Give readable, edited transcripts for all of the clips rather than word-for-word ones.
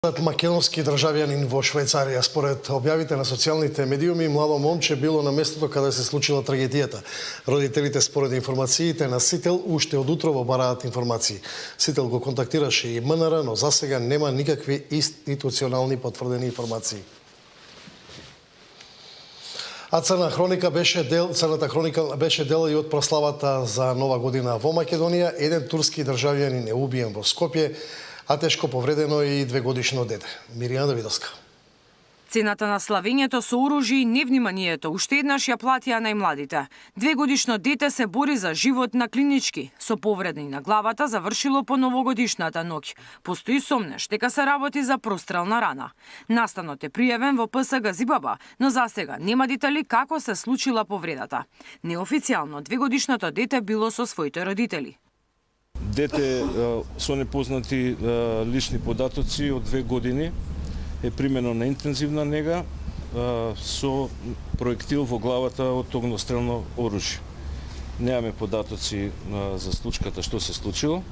Македонски државјанин во Швајцарија. Според објавите на социјалните медиуми, младо момче било на местото каде се случила трагедијата. Родителите, според информациите на Сител, уште од утрово бараат информации. Сител го контактираше и МНР, но засега нема никакви институционални потврдени информации. А Црната хроника беше дел и од прославата за Нова година во Македонија. Еден турски државјанин е убиен во Скопје, а тешко повредено и 2-годишно дете. Миријана Давидовска. Цената на славењето со оружје и невниманието уште еднаш ја платија најмладите. 2-годишно дете се бори за живот на клинички. Со повреди на главата завршило по новогодишната ноќ. Постои сомнеш дека се работи за прострелна рана. Настанот е пријавен во ПСГ Зибаба, но засега нема детали како се случила повредата. Неофицијално 2-годишното дете било со своите родители. Дете со непознати лични податоци од 2 години е примено на интензивна нега со проектил во главата од огнестрелно оружје. Немаме податоци за случката што се случило.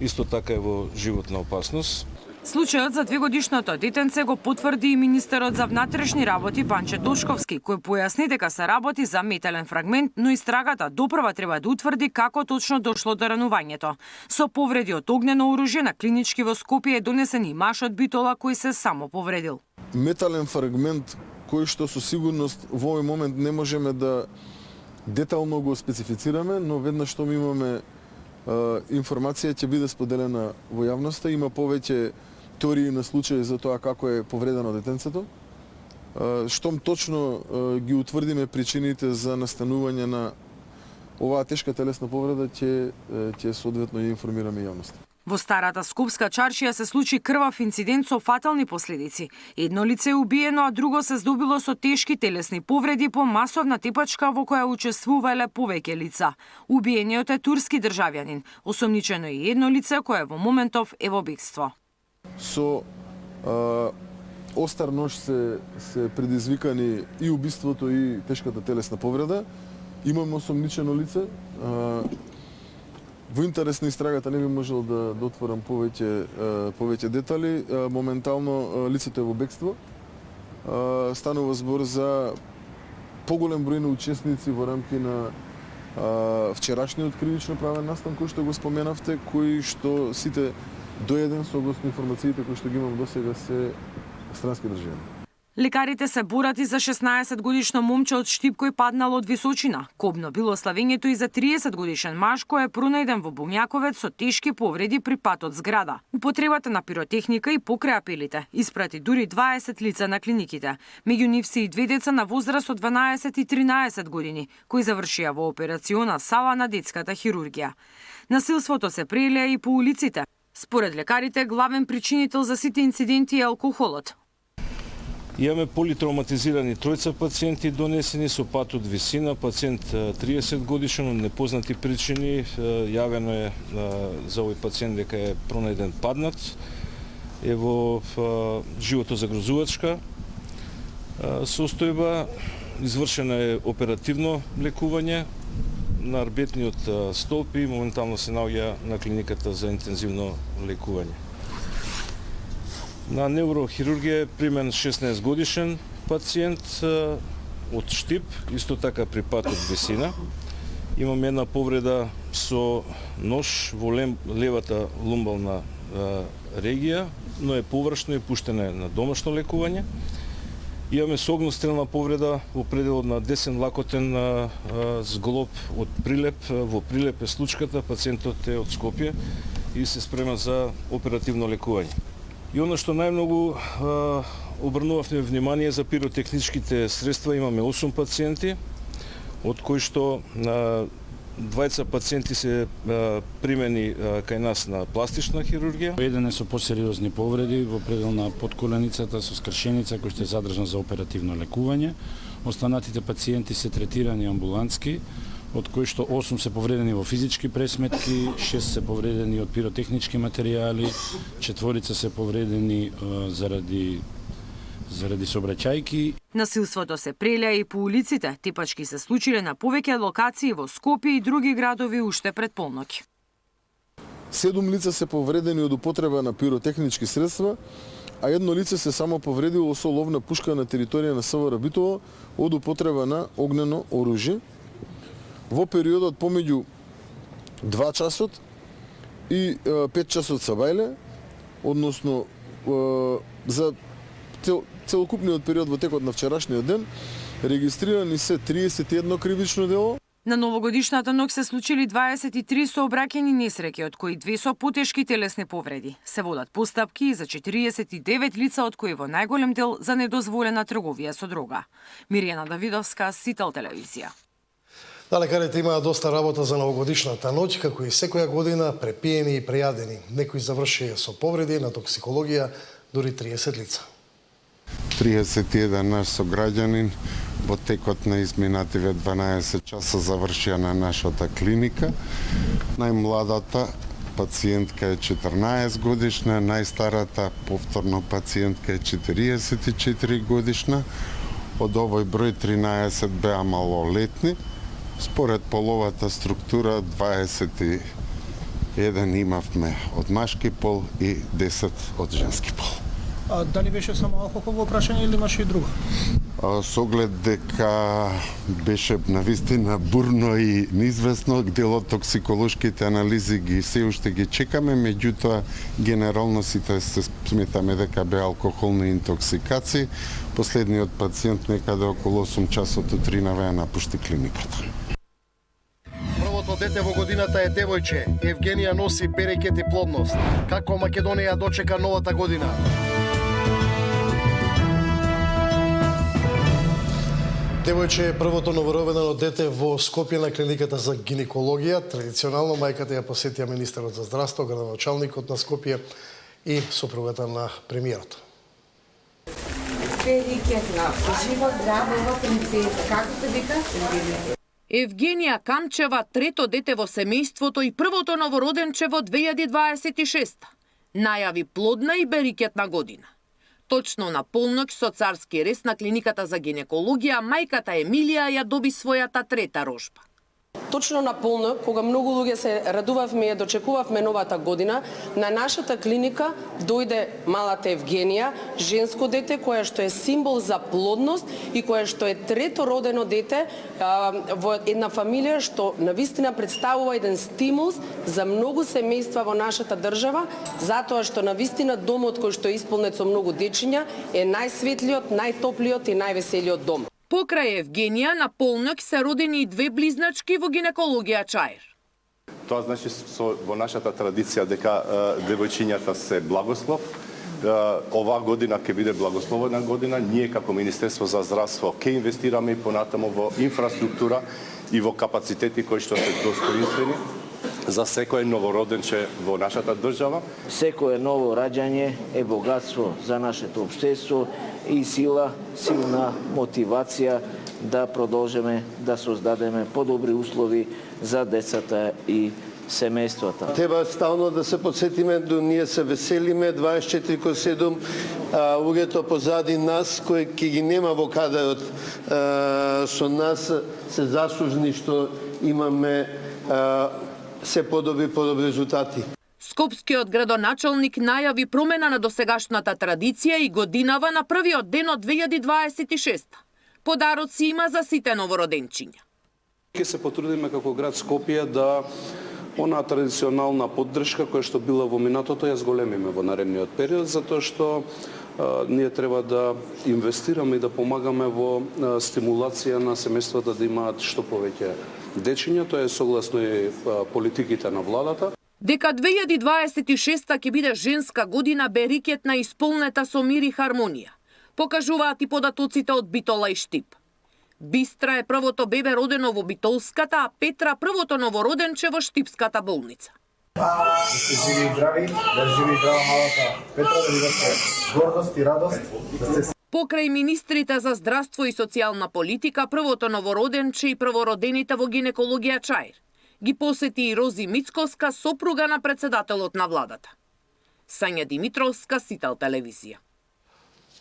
Исто така е во животна опасност. Случајот за 2-годишното детенце го потврди и министерот за внатрешни работи Панче Тошковски, кој појасни дека се работи за метален фрагмент, но истрагата допрва треба да утврди како точно дошло до ранувањето. Со повреди од огнено оружје на клинички во Скопје е донесен и маж од Битола кој се само повредил. Метален фрагмент кој што со сигурност во овој момент не можеме да детално го специфицираме, но веднаш што ми имаме информација ќе биде споделена во јавноста. Има повеќе теории на случаи за тоа како е повредено детенцето. Штом точно ги утврдиме причините за настанување на оваа тешка телесна повреда, ќе соодветно ја информираме јавноста. Во старата скопска чаршија се случи крвав инцидент со фатални последици. Едно лице е убиено, а друго се здобило со тешки телесни повреди по масовна тепачка во која учествувале повеќе лица. Убиениот е турски државјанин. Осомничено е и едно лице кое во моментов е во бегство. Со остар нож се предизвикани и убиството и тешката телесна повреда. Имаме осомничено лице. Во интерес на истрагата не би можел да отворам повеќе детали. Моментално лицето е во бегство. Станува збор за поголем број на учесници во рамки на вчерашниот кривично правен настан кој што го споменавте, кои што сите до еден согласно информациите кои што ги имам досега се странски државјани. Лекарите се борат и за 16-годишно момче од Штип кој паднал од височина. Кобно било славењето и за 30-годишен маж кој е пронајден во Богњаковец со тешки повреди при пат од зграда. Употребата на пиротехника и покрај апелите испрати дури 20 лица на клиниките. Меѓу нив се и 2 деца на возраст од 12 и 13 години, кои завршија во операциона сала на детската хирургија. Насилството се прелеа и по улиците. Според лекарите, главен причинител за сите инциденти е алкохолот. Имаме политравматизирани тројца пациенти донесени со пат од висина, пациент 30 годишен од непознати причини. Јавено е за овој пациент дека е пронајден паднат, е во животозагрозувачка состојба, извршена е оперативно лекување на арбетниот столб и моментално се наоѓа на клиниката за интензивно лекување. На неврохирургија е примен 16 годишен пациент од Штип, исто така при пат од висина. Имаме една повреда со нож во левата лумбална регија, но е површно и пуштена на домашно лекување. Имаме со огнестрелна повреда во пределот на десен лакотен зглоб од прилеп. Во прилеп е случката, пациентот е од Скопје и се спрема за оперативно лекување. И оно што најмногу обрнувавме внимание за пиротехничките средства, имаме 8 пациенти, од кои што 20 пациенти се примени кај нас на пластична хирургија. Еден е со посериозни повреди во предел на подколеницата со скршеница кој што е задржан за оперативно лекување. Останатите пациенти се третирани амбулантски, од кои што 8 се повредени во физички пресметки, 6 се повредени од пиротехнички материјали, 4 се повредени заради сообраќајки. Насилството се прелеа и по улиците. Тепачки се случиле на повеќе локации во Скопје и други градови уште пред полноќ. 7 лица се повредени од употреба на пиротехнички средства, а едно лице се само повредило со ловна пушка на територија на СВР Битово од употреба на огнено оружје во периодот помеѓу 2 часот и 5 часот са бајле, односно за целокупниот период во текот на вчерашниот ден регистрирани се 31 кривично дело. На новогодишната ноќ се случили 23 сообраќајни несреќи, од кои 2 со потешки телесни повреди. Се водат постапки за 49 лица, од кои во најголем дел за недозволена трговија со дрога. Мирјана Давидовска, Сител телевизија. Лекарите имаат доста работа за новогодишната ноќ, како и секоја година, препиени и прејадени. Некои завршија со повреди на токсикологија, дури 30 лица. 31 наш сограѓанин во текот на изминативе 12 часа завршија на нашата клиника. Најмладата пациентка е 14 годишна, најстарата повторно пациентка е 44 годишна. Од овој број 13 беа малолетни. Според половата структура 21 имавме од машки пол и 10 од женски пол. А дали беше само алкохол во прашање или имаше и друго? Со оглед дека беше навистина бурно и неизвестно, дел од токсиколошките анализи ги се уште ги чекаме, меѓутоа генерално сите се сметаме дека бе алкохолни интоксикации. Последниот пациент некаде околу 8 часот утре навеја напушти клиниката. Првото дете во годината е девојче. Евгенија носи берекет и плодност. Како Македонија дочека новата година? Девојче е првото новородено дете во Скопје на клиниката за гинекологија. Традиционално мајката ја посетија министерот за здравство, градоначалникот на Скопје и сопругата на премиерот. Берекетна, живо, здраво, принцеса. Како се вика? Евгенија Камчева, трето дете во семејството и првото новороденче во 2026. Најави плодна и берекетна година. Точно на полноќ со царски рез на клиниката за гинекологија, мајката Емилија ја доби својата трета рожба. Точно на полноќ, кога многу луѓе се радувавме и ја дочекувавме новата година, на нашата клиника дојде малата Евгенија, женско дете кое што е символ за плодност и кое што е трето родено дете во една фамилија што навистина представува еден стимул за многу семејства во нашата држава, затоа што навистина домот кој што е исполнет со многу дечиња е најсветлиот, најтоплиот и највеселиот дом. Покрај Евгенија, на полноќ се родени и 2 близначки во гинекологија Чаир. Тоа значи во нашата традиција дека девојчињата се благослов. Оваа година ќе биде благословена година. Ние како Министерство за здравство ќе инвестираме и понатаму во инфраструктура и во капацитети кои што се достоинствени за секој новороденче во нашата држава. Секое ново раѓање е богатство за нашето општество и силна мотивација да продолжиме да создадеме подобри услови за децата и семејствата. Треба стално да се подсетиме, ние се веселиме 24/7, луѓето позади нас кои ќе ги нема во каderот со нас се заслужни што имаме се подобри резултати. Скопскиот градоначалник најави промена на досегашната традиција и годинава на првиот ден од 2026. Подароци има за сите новороденчиња. Ќе се потрудиме како град Скопје да онаа традиционална поддршка која што била во минатото ја зголемиме во наредниот период, затоа што ние треба да инвестираме и да помагаме во стимулација на семејствата да имаат што повеќе дечиња. Тоа е согласно и политиките на владата. Дека 2026 ќе биде женска година берекетна и исполнета со мир и хармонија, покажуваат и податоците од Битола и Штип. Бистра е првото бебе родено во Битолската, а Петра првото новороденче во Штипската болница. Да сте живи и здрави, да живи здрава малата Петра, да видите гордост и радост. Покрај министрите за здравство и социјална политика, првото новороденче и првородените во гинекологија Чаир ги посети и Рози Мицковска, сопруга на председателот на владата. Сања Димитровска, Сител телевизија.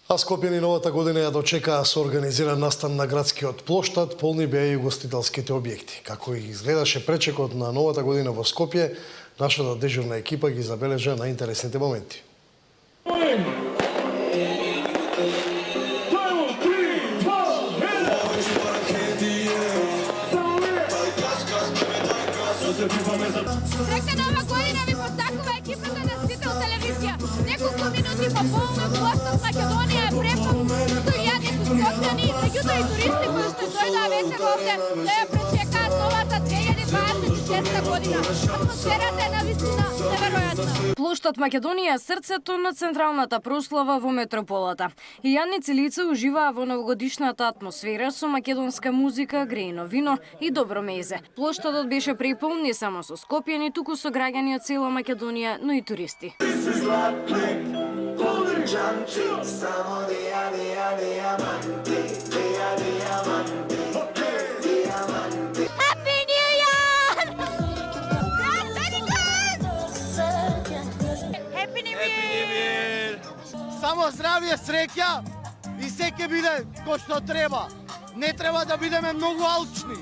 А Скопјани новата година ја дочекаа со организиран настан на градскиот плоштад, полни беа и угостителските објекти. Како и изгледаше пречекот на новата година во Скопје, нашата дежурна екипа ги забележа најинтересните моменти. видимо площад Македонија е препун, 100.000 су скопјани, меѓутоа и туристи кои што дојдоа вече овде да ја пречекаат новата 2026 година. Атмосферата е навистина неверојатна. Площад Македонија е срцето на централната прослава во метрополата. Илјадници лица уживаа во новогодишната атмосфера со македонска музика, грејно вино и добро мезе. Площадот беше препун не само со скопјани, туку со граѓани од цела Македонија, но и туристи. Само здравје, среќа и се ќе биде кој што треба. Не треба да бидеме многу алчни.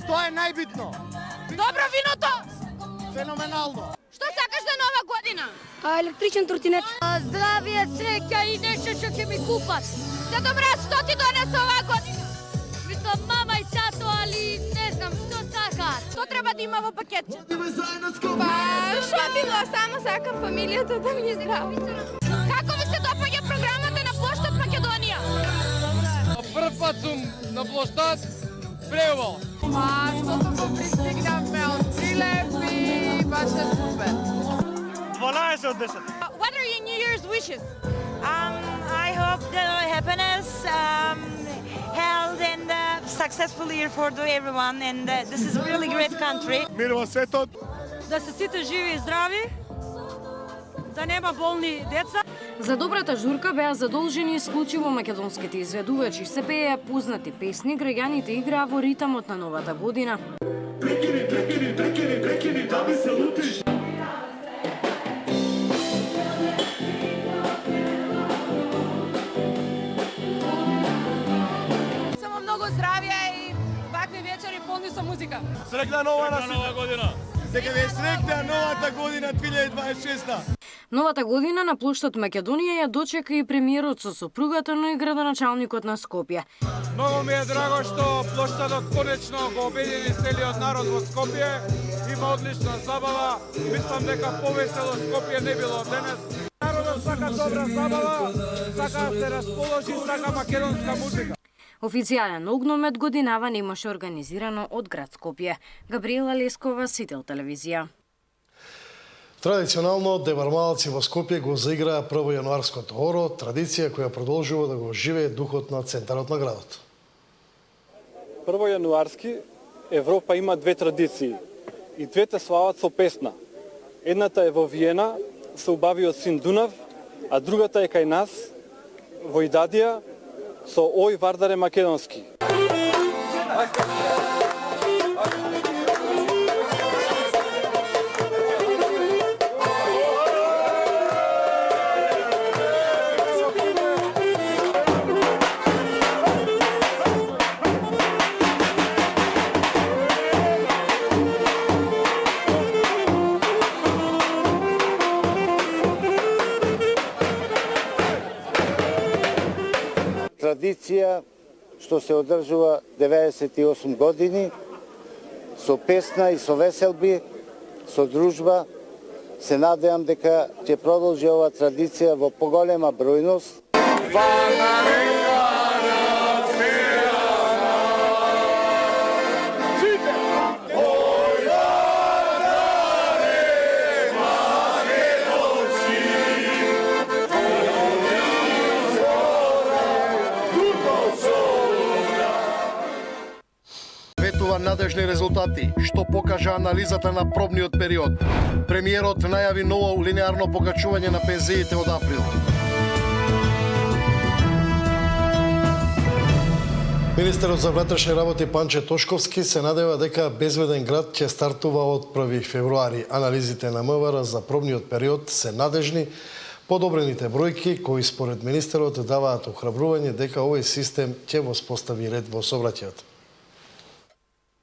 Тоа е најбитно. Добро виното! Феноменално. Што сакаш за нова година? Електричен тротинет. Здравје, среќа и нешто што ќе ми купат. За добра, што ти донесе оваа година? Мислам мама и тато, али не знам што сакаат. Што треба да има во пакетче? Што било, само сакам фамилијата да ми е здраво. Како ви се допаѓа програмата на площад Македонија? Прв пат сум на площад, преубаво. Штото го пристигнавме од Прилепи, баш е супер. 12 од 10. What are your New Year's wishes? I hope the happiness, health and successful year for everyone, and this is a really great country. Мир во светот. Да се сите живи и здрави, да нема болни деца. За добрата журка беа задолжени исклучиво македонските изведувачи. Се пееа познати песни, граѓаните играа во ритамот на новата година. Само многу здравје и вакви вечери полни со музика. Среќна нова година. Дека ви е среќна новата година 2026. Новата година на площад Македонија ја дочека и премиерот со сопругата, но и градоначалникот на Скопје. Многу ми е драго што площадот конечно го обедини целиот народ во Скопје. Има одлична забава. Мислам дека повесело Скопје не било денес. Народот сака добра забава, сака да се расположи, сака македонска музика. Официјален огномет годинава немаше организирано од град Скопје. Габриела Лескова, Сител телевизија. Традиционално дебармалци во Скопје го заиграа прво јануарското оро, традиција која продолжува да го живее духот на центарот на градот. Прво јануарски Европа има две традиции и двете слават со песна. Едната е во Виена со убавиот син Дунав, а другата е кај нас во Идадија со Ој Вардаре македонски. Традиција што се одржува 98 години, со песна и со веселби, со дружба. Се надевам дека ќе продолжи ова традиција во поголема бројност. Надежни резултати, што покажа анализата на пробниот период. Премиерот најави ново линеарно покачување на пензиите од април. Министерот за внатрешни работи Панче Тошковски се надева дека безбеден град ќе стартува од 1 февруари. Анализите на МВР за пробниот период се надежни. Подобрените бројки, кои според министерот даваат охрабрување дека овој систем ќе воспостави ред во сообраќајот.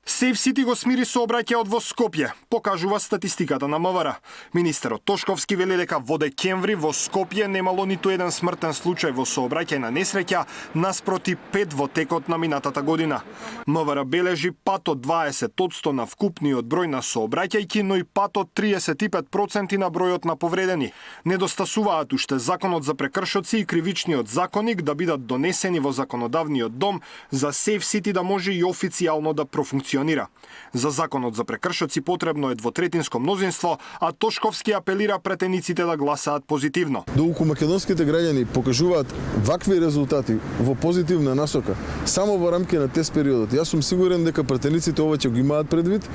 Safe City го смири сообраќајот во Скопје, покажува статистиката на МВР. Министерот Тошковски вели дека во декември во Скопје немало ниту еден смртен случај во сообраќајна несреќа, наспроти 5 во текот на минатата година. МВР бележи пат од 20% на вкупниот број на сообраќајки, но и пат од 35% на бројот на повредени. Недостасуваат уште законот за прекршоци и кривичниот законник да бидат донесени во законодавниот дом за Safe City да може и официјално да профункционира. За законот за прекршоци потребно е двотретинско мнозинство, а Тошковски апелира претениците да гласаат позитивно. Доколку македонските граѓани покажуваат вакви резултати во позитивна насока, само во рамки на тест периодот, јас сум сигурен дека претениците ова ќе го имаат предвид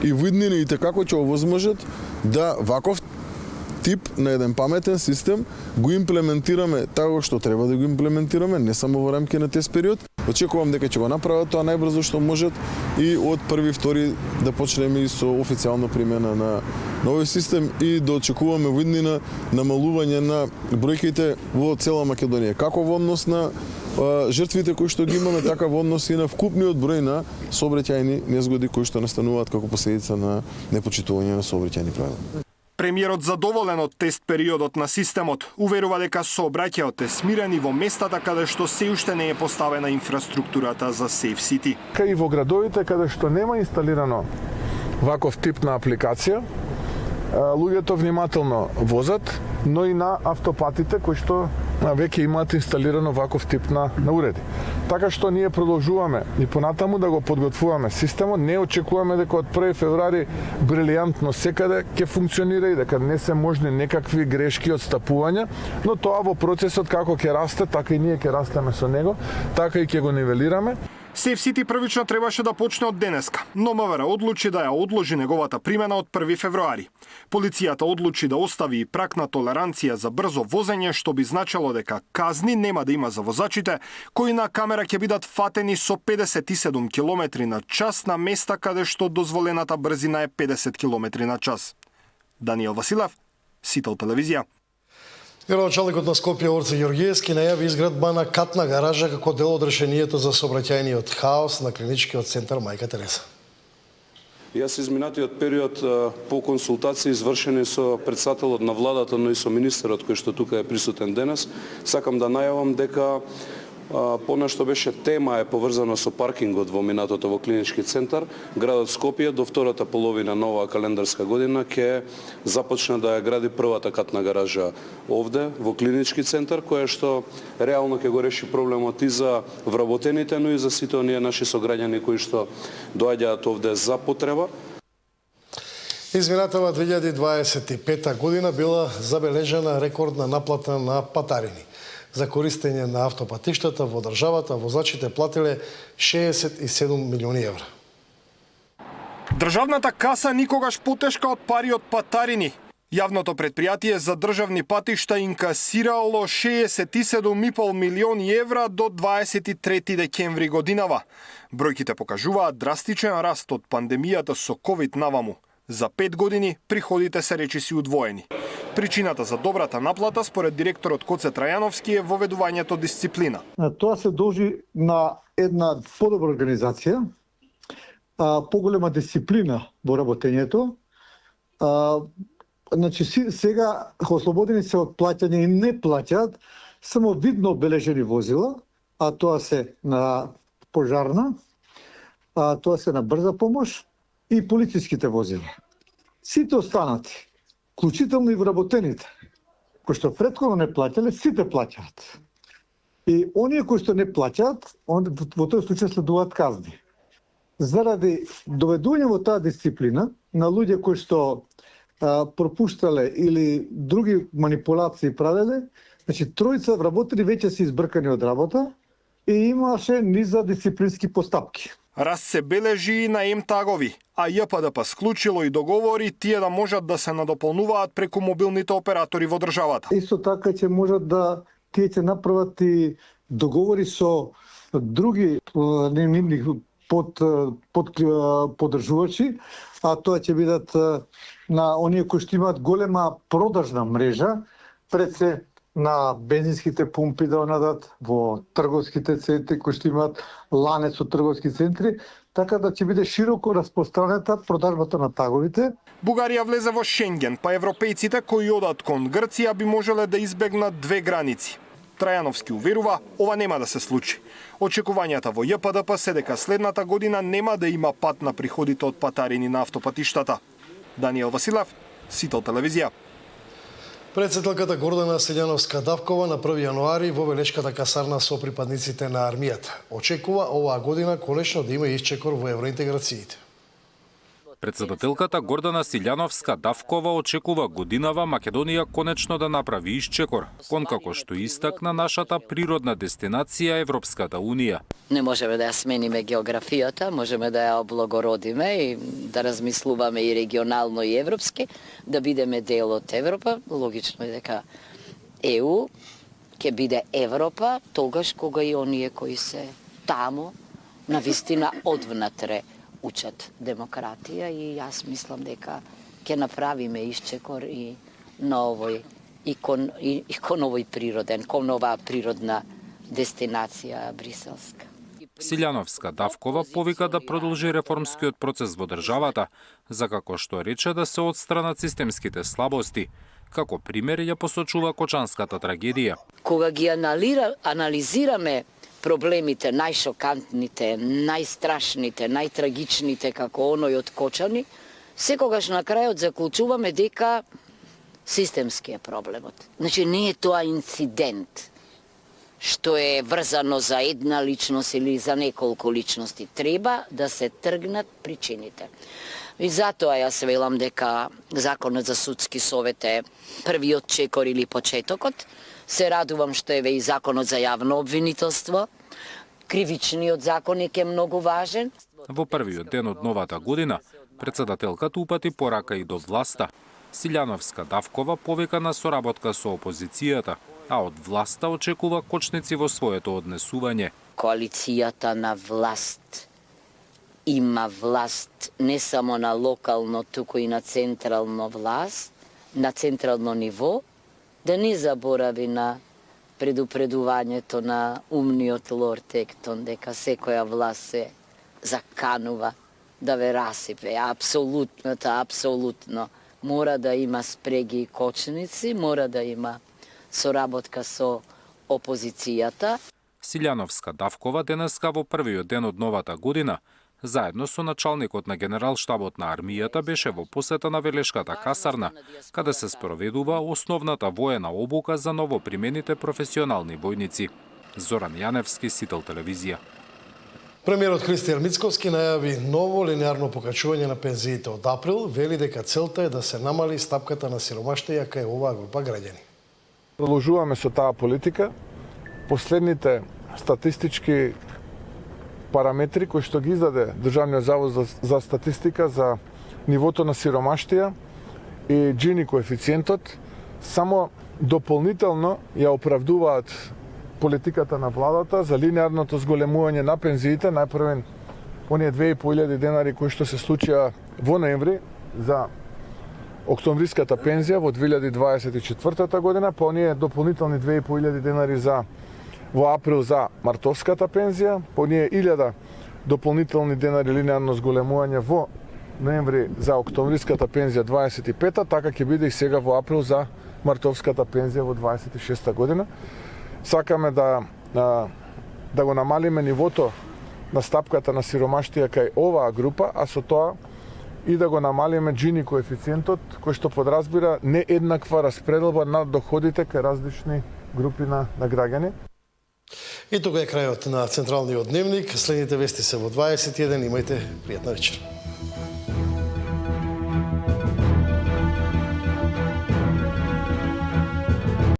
и во иднините како ќе овозможат да ваков тип на еден паметен систем го имплементираме така што треба да го имплементираме, не само во рамки на тест период. Очекувам дека ќе го направат тоа најбрзо што можат и од 1-2 да почнеме и со официјална примена на овој систем и да очекуваме во иднина намалување на бројките во цела Македонија, како во однос на жртвите кои што ги имаме, така во однос и на вкупниот број на сообраќајни незгоди кои што настануваат како последица на непочитување на сообраќајни правила. Премиерот задоволен од тест периодот на системот, уверува дека сообраќајот е смирен и во местата каде што се уште не е поставена инфраструктурата за Safe City. И во градовите каде што нема инсталирано ваков тип на апликација, луѓето внимателно возат, но и на автопатите кои што веќе имаат инсталирано ваков тип на уреди. Така што ние продолжуваме и понатаму да го подготвуваме системот, не очекуваме дека од 1 февруари брилијантно секаде ќе функционира и дека не се можни некакви грешки од стапувања, но тоа во процесот како ќе расте, така и ние ќе растеме со него, така и ќе го нивелираме. Safe City првично требаше да почне од денеска, но МВР одлучи да ја одложи неговата примена од 1 февруари. Полицијата одлучи да остави и прак на толеранција за брзо возење, што би значело дека казни нема да има за возачите, кои на камера ќе бидат фатени со 57 км на час на места каде што дозволената брзина е 50 км на час. Даниел Василев, Сител телевизија. Градоначалникот на Скопје Орце Ѓорѓиевски најави изградба на катна гаража како дел од решението за сообраќајниот хаос на клиничкиот центар Мајка Тереса. Јас изминатиот период по консултации извршени со претседателот на владата, но и со министерот кој што тука е присутен денес, сакам да најавам дека понешто беше тема е поврзано со паркингот во минатото во клинички центар. Градот Скопје до втората половина на оваа календарска година ќе започне да ја гради првата катна гаража овде во клинички центар, која што реално ќе го реши проблемот и за вработените, но и за сите оние наши сограѓани кои што доаѓаат овде за потреба. Изминатава 2025 година била забележена рекордна наплата на патарини. За користење на автопатиштата во државата возачите платиле 67 милиони евра. Државната каса никогаш потешка од пари од патарини. Јавното предпријатие за државни патишта инкасирало 67,5 милиони евра до 23 декември годинава. Бројките покажуваат драстичен раст од пандемијата со ковид наваму. За 5 години приходите се речиси удвоени. Причината за добрата наплата, според директорот Коце Трајановски, е воведувањето дисциплина. Тоа се должи на една подобра организација, поголема дисциплина во работењето. Значи, сега ослободени се од плаќање и не плаќаат само видно обележени возила, а тоа се на пожарна, тоа се на брза помош и полициските возила. Сите останати, вклучително и вработените, кои што претходно не плаќале, сите плаќаат. И оние кои што не плаќаат, во тој случај следуваат казни. Заради доведување во таа дисциплина на луѓе кои што пропуштале или други манипулации правеле, значи тројца вработени веќе се избркани од работа и имаше низ за дисциплински постапки. Раст се бележи и на МТАГови, а ЈПДП склучило и договори тие да можат да се надополнуваат преку мобилните оператори во државата. Исто така ќе можат да тие ќе направат и договори со други поддржувачи, а тоа ќе бидат на оние кои што имаат голема продажна мрежа, пред се на бензинските пумпи да надат во трговските центри кои што имаат ланец од трговски центри, така да ќе биде широко распространета продажбата на таговите. Бугарија влезе во Шенген, па европејците кои одат кон Грција би можеле да избегнат две граници. Трајановски уверува, ова нема да се случи. Очекувањата во ЈПДП се дека следната година нема да има пат на приходите од патарини на автопатиштата. Даниел Василев, Сител телевизија. Претседателката Гордана Силјановска-Давкова на 1 јануари во Велешката касарна со припадниците на армијата. Очекува оваа година конечно да има исчекор во евроинтеграциите. Претседателката Гордана Силјановска-Давкова очекува годинава Македонија конечно да направи исчекор, кон како што истакна нашата природна дестинација Европската Унија. Не можеме да ја смениме географијата, можеме да ја облагородиме и да размислуваме и регионално и европски, да бидеме дел од Европа. Логично е дека ЕУ ќе биде Европа тогаш кога и оние кои се таму навистина одвнатре учат демократија и јас мислам дека ќе направиме исчекор и на овој и кон овој природен, кон оваа природна дестинација бриселска. Силјановска-Давкова повика да продолжи реформскиот процес во државата, за како што рече да се отстранат системските слабости. Како пример ја посочува Кочанската трагедија. Кога ги анализираме проблемите, најшокантните, најстрашните, најтрагичните, како оној од Кочани, секогаш на крајот заклучуваме дека системски е проблемот. Значи не е тоа инцидент што е врзано за една личност или за неколку личности. Треба да се тргнат причините. И затоа јас велам дека Законот за судски совет е првиот чекор или почетокот. Се радувам што еве и Законот за јавно обвинителство. Кривичниот законник е многу важен. Во првиот ден од новата година, претседателката упати порака и до власта. Силјановска-Давкова повика на соработка со опозицијата, а од власта очекува кочници во своето однесување. Коалицијата на власт има власт не само на локално, туку и на централно власт, на централно ниво, да не заборави на предупредувањето на умниот лорд Ектон дека секоја власт се заканува да ве расипе. Апсолутно. Мора да има спреги и кочници, мора да има соработка со опозицијата. Силјановска-Давкова денеска во првиот ден од новата година, заедно со началникот на генералштабот на армијата беше во посета на Велешката касарна, каде се спроведува основната воена обука за новопримените професионални војници. Зоран Јаневски, Сител телевизија. Премиерот Христијан Мицковски најави ново линеарно покачување на пензиите од април, вели дека целта е да се намали стапката на сиромаштија кај оваа група граѓани. Продолжуваме со таа политика. Последните статистички параметри кои што ги издаде Државниот завод за статистика за нивото на сиромаштија и Джини коефициентот само дополнително ја оправдуваат политиката на владата за линеарното зголемување на пензиите, најпрвен оние 2500 денари кои што се случија во ноември за октомвриската пензија во 2024 година, па оние дополнителни 2500 денари за во април за мартовската пензија, по оние 1000 дополнителни денари линеарно зголемување во ноември за октомвриската пензија 25-та, така ќе биде и сега во април за мартовската пензија во 26-та година. Сакаме да го намалиме нивото на стапката на сиромаштија кај оваа група, а со тоа и да го намалиме Джини коефициентот, кој што подразбира нееднаква распределба на доходите кај различни групи на граѓани. И тука е крајот на Централниот дневник. Следните вести се во 21. Имајте пријатна вечер.